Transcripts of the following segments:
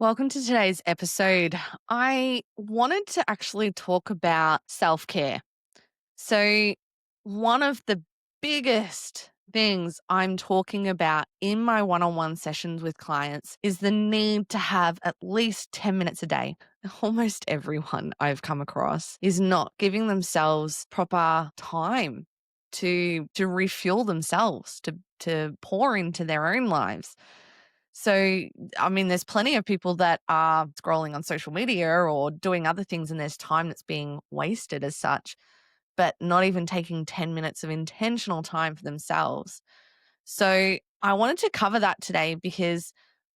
Welcome to today's episode. I wanted to actually talk about self care. So, one of the biggest things I'm talking about in my one on one sessions with clients is the need to have at least 10 minutes a day. Almost everyone I've come across is not giving themselves proper time to refuel themselves, to pour into their own lives. So, I mean, there's plenty of people that are scrolling on social media or doing other things, and there's time that's being wasted as such, but not even taking 10 minutes of intentional time for themselves. So, I wanted to cover that today because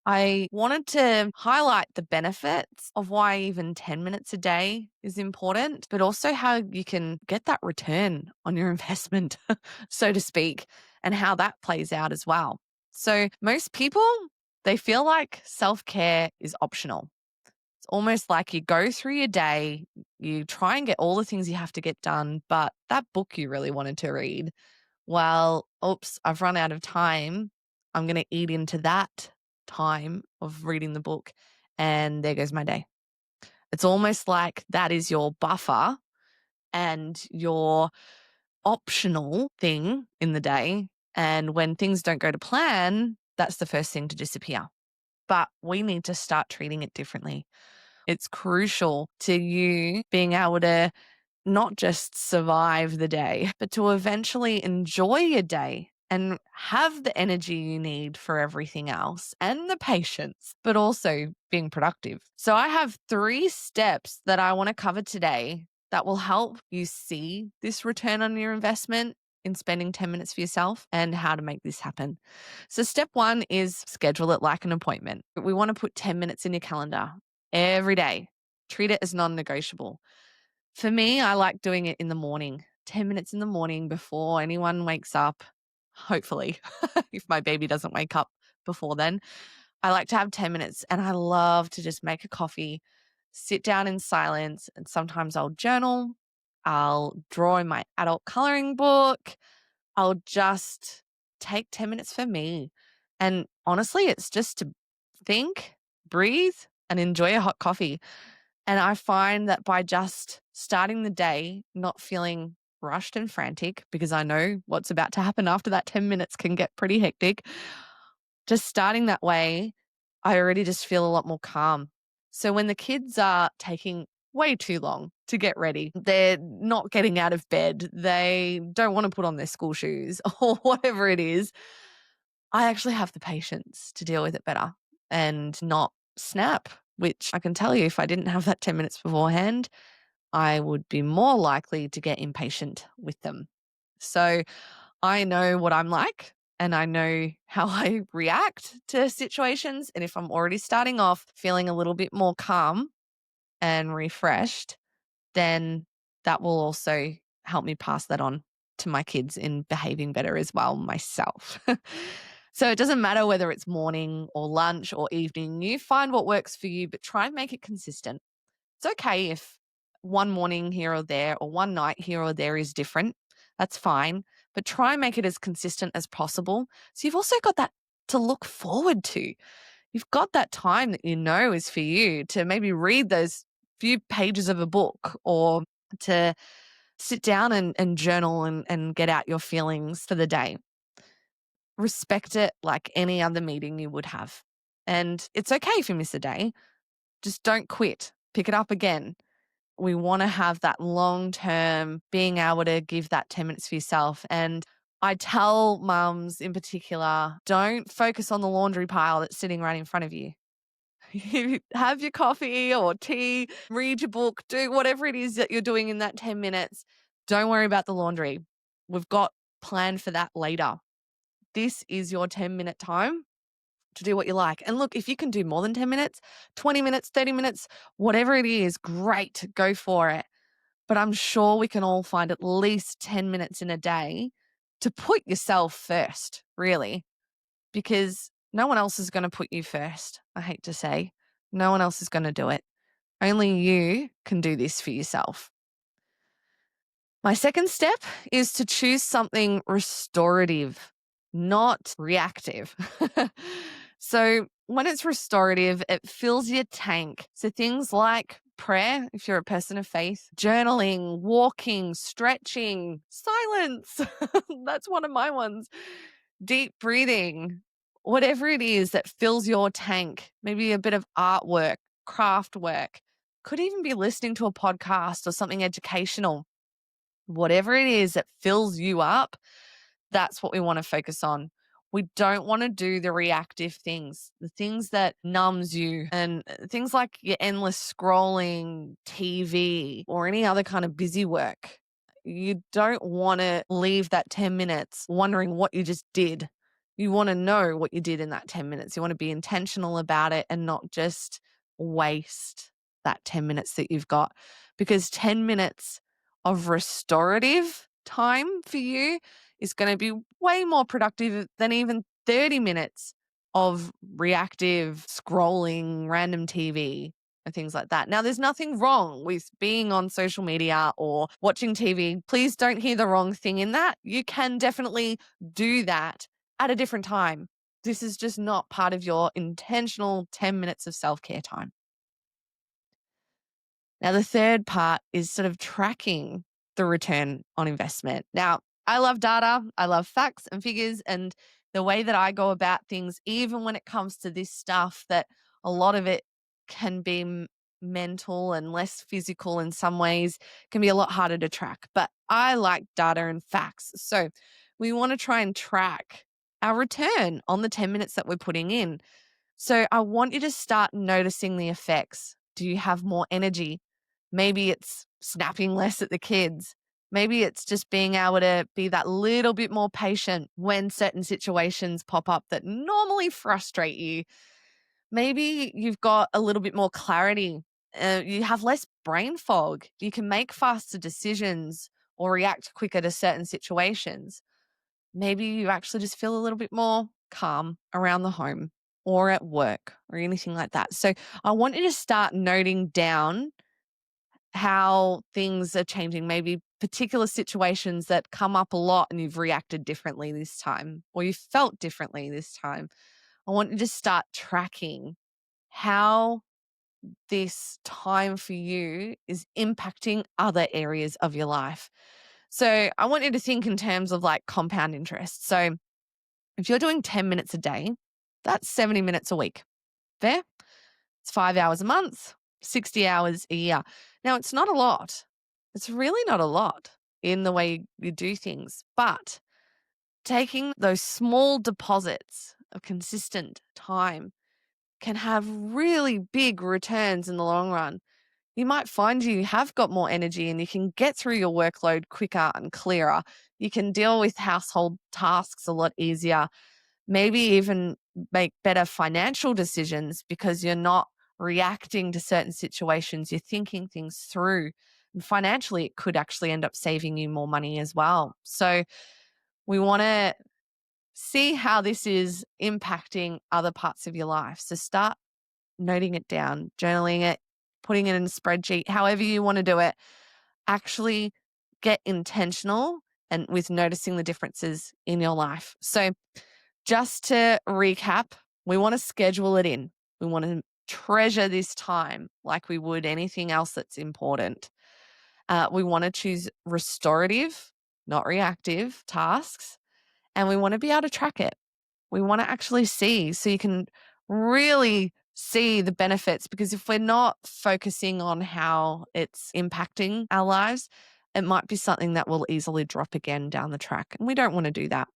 I wanted to highlight the benefits of why even 10 minutes a day is important, but also how you can get that return on your investment, so to speak, and how that plays out as well. So, most people, they feel like self care is optional. It's almost like you go through your day, you try and get all the things you have to get done, but that book you really wanted to read, well, oops, I've run out of time. I'm going to eat into that time of reading the book, and there goes my day. It's almost like that is your buffer and your optional thing in the day. And when things don't go to plan, that's the first thing to disappear. But we need to start treating it differently. It's crucial to you being able to not just survive the day, but to eventually enjoy your day and have the energy you need for everything else and the patience, but also being productive. So, I have 3 steps that I want to cover today that will help you see this return on your investment in spending 10 minutes for yourself and how to make this happen. So, step 1 is schedule it like an appointment. We want to put 10 minutes in your calendar every day. Treat it as non negotiable. For me, I like doing it in the morning, 10 minutes in the morning before anyone wakes up, hopefully, if my baby doesn't wake up before then. I like to have 10 minutes and I love to just make a coffee, sit down in silence, and sometimes I'll journal, I'll draw in my adult coloring book, I'll just take 10 minutes for me. And honestly, it's just to think, breathe, and enjoy a hot coffee. And I find that by just starting the day not feeling rushed and frantic, because I know what's about to happen after that 10 minutes can get pretty hectic, just starting that way, I already just feel a lot more calm. So when the kids are taking way too long to get ready, they're not getting out of bed, they don't want to put on their school shoes or whatever it is, I actually have the patience to deal with it better and not snap, which I can tell you if I didn't have that 10 minutes beforehand, I would be more likely to get impatient with them. So I know what I'm like and I know how I react to situations. And if I'm already starting off feeling a little bit more calm and refreshed, then that will also help me pass that on to my kids in behaving better as well myself. So it doesn't matter whether it's morning or lunch or evening, you find what works for you, but try and make it consistent. It's okay if one morning here or there or one night here or there is different. That's fine, but try and make it as consistent as possible. So you've also got that to look forward to. You've got that time that you know is for you to maybe read those few pages of a book or to sit down and journal and get out your feelings for the day. Respect it like any other meeting you would have. And it's okay if you miss a day. Just don't quit. Pick it up again. We want to have that long term being able to give that 10 minutes for yourself. And I tell mums in particular, don't focus on the laundry pile that's sitting right in front of you. You have your coffee or tea, read your book, do whatever it is that you're doing in that 10 minutes. Don't worry about the laundry. We've got planned for that later. This is your 10-minute time to do what you like. And look, if you can do more than 10 minutes, 20 minutes, 30 minutes, whatever it is, great, go for it. But I'm sure we can all find at least 10 minutes in a day to put yourself first, really, because no one else is going to put you first. I hate to say, no one else is going to do it. Only you can do this for yourself. My second step is to choose something restorative, not reactive. So when it's restorative, it fills your tank. So things like prayer, if you're a person of faith, journaling, walking, stretching, silence. That's one of my ones. Deep breathing, whatever it is that fills your tank, maybe a bit of artwork, craft work, could even be listening to a podcast or something educational. Whatever it is that fills you up, that's what we want to focus on. We don't want to do the reactive things, the things that numbs you and things like your endless scrolling, TV, or any other kind of busy work. You don't want to leave that 10 minutes wondering what you just did. You want to know what you did in that 10 minutes. You want to be intentional about it and not just waste that 10 minutes that you've got, because 10 minutes of restorative time for you is going to be way more productive than even 30 minutes of reactive scrolling, random TV, and things like that. Now, there's nothing wrong with being on social media or watching TV. Please don't hear the wrong thing in that. You can definitely do that at a different time. This is just not part of your intentional 10 minutes of self-care time. Now, the third part is sort of tracking the return on investment. Now, I love data, I love facts and figures, and the way that I go about things, even when it comes to this stuff, that a lot of it can be mental and less physical in some ways, can be a lot harder to track. But I like data and facts. So we want to try and track our return on the 10 minutes that we're putting in. So I want you to start noticing the effects. Do you have more energy? Maybe it's snapping less at the kids. Maybe it's just being able to be that little bit more patient when certain situations pop up that normally frustrate you. Maybe you've got a little bit more clarity. You have less brain fog. You can make faster decisions or react quicker to certain situations. Maybe you actually just feel a little bit more calm around the home or at work or anything like that. So I want you to start noting down how things are changing, maybe particular situations that come up a lot and you've reacted differently this time or you felt differently this time. I want you to start tracking how this time for you is impacting other areas of your life. So I want you to think in terms of like compound interest. So if you're doing 10 minutes a day, that's 70 minutes a week. Fair? It's 5 hours a month, 60 hours a year. Now, it's not a lot. It's really not a lot in the way you do things. But taking those small deposits of consistent time can have really big returns in the long run. You might find you have got more energy and you can get through your workload quicker and clearer. You can deal with household tasks a lot easier, maybe even make better financial decisions because you're not reacting to certain situations. You're thinking things through. And financially, it could actually end up saving you more money as well. So we want to see how this is impacting other parts of your life. So start noting it down, journaling it, putting it in a spreadsheet, however you want to do it. Actually get intentional and with noticing the differences in your life. So just to recap, we want to schedule it in. We want to treasure this time like we would anything else that's important. We want to choose restorative, not reactive tasks, and we want to be able to track it. We want to actually see so you can really see the benefits, because if we're not focusing on how it's impacting our lives, it might be something that will easily drop again down the track. And we don't want to do that.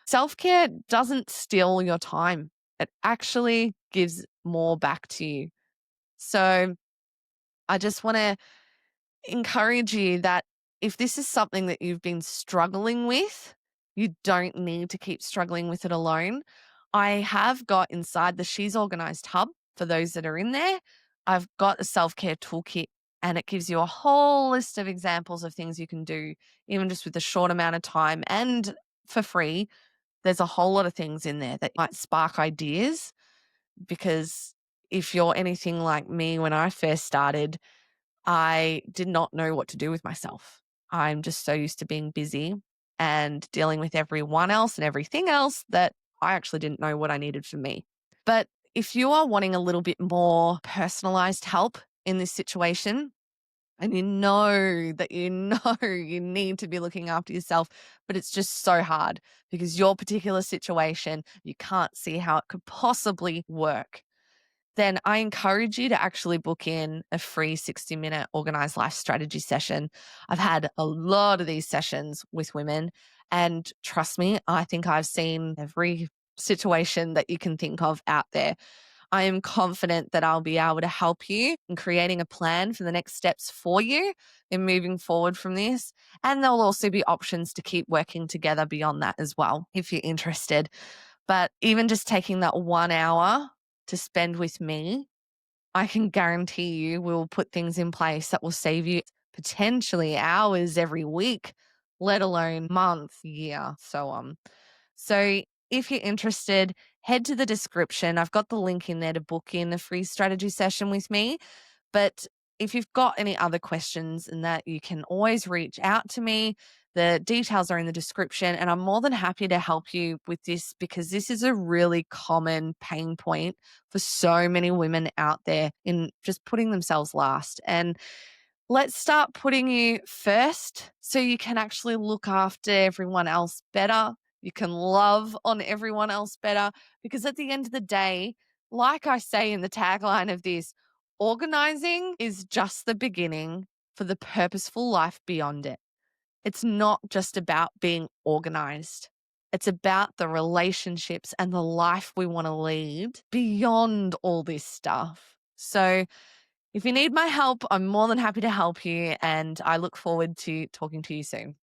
Self-care doesn't steal your time. It actually gives more back to you. So I just want to encourage you that if this is something that you've been struggling with, you don't need to keep struggling with it alone. I have got inside the She's Organized Hub, for those that are in there, I've got a self-care toolkit and it gives you a whole list of examples of things you can do, even just with a short amount of time and for free. There's a whole lot of things in there that might spark ideas, because if you're anything like me, when I first started, I did not know what to do with myself. I'm just so used to being busy and dealing with everyone else and everything else that I actually didn't know what I needed for me. But if you are wanting a little bit more personalized help in this situation, and you know you need to be looking after yourself, but it's just so hard because your particular situation, you can't see how it could possibly work, then I encourage you to actually book in a free 60-minute organized life strategy session. I've had a lot of these sessions with women, and trust me, I think I've seen every situation that you can think of out there. I am confident that I'll be able to help you in creating a plan for the next steps for you in moving forward from this. And there'll also be options to keep working together beyond that as well, if you're interested. But even just taking that 1 hour to spend with me, I can guarantee you we'll put things in place that will save you potentially hours every week, let alone month, year, so on. So if you're interested, head to the description. I've got the link in there to book in a free strategy session with me. But if you've got any other questions and that, you can always reach out to me. The details are in the description, and I'm more than happy to help you with this because this is a really common pain point for so many women out there in just putting themselves last. And let's start putting you first so you can actually look after everyone else better. You can love on everyone else better because at the end of the day, like I say in the tagline of this, organizing is just the beginning for the purposeful life beyond it. It's not just about being organized. It's about the relationships and the life we want to lead beyond all this stuff. So, if you need my help, I'm more than happy to help you, and I look forward to talking to you soon.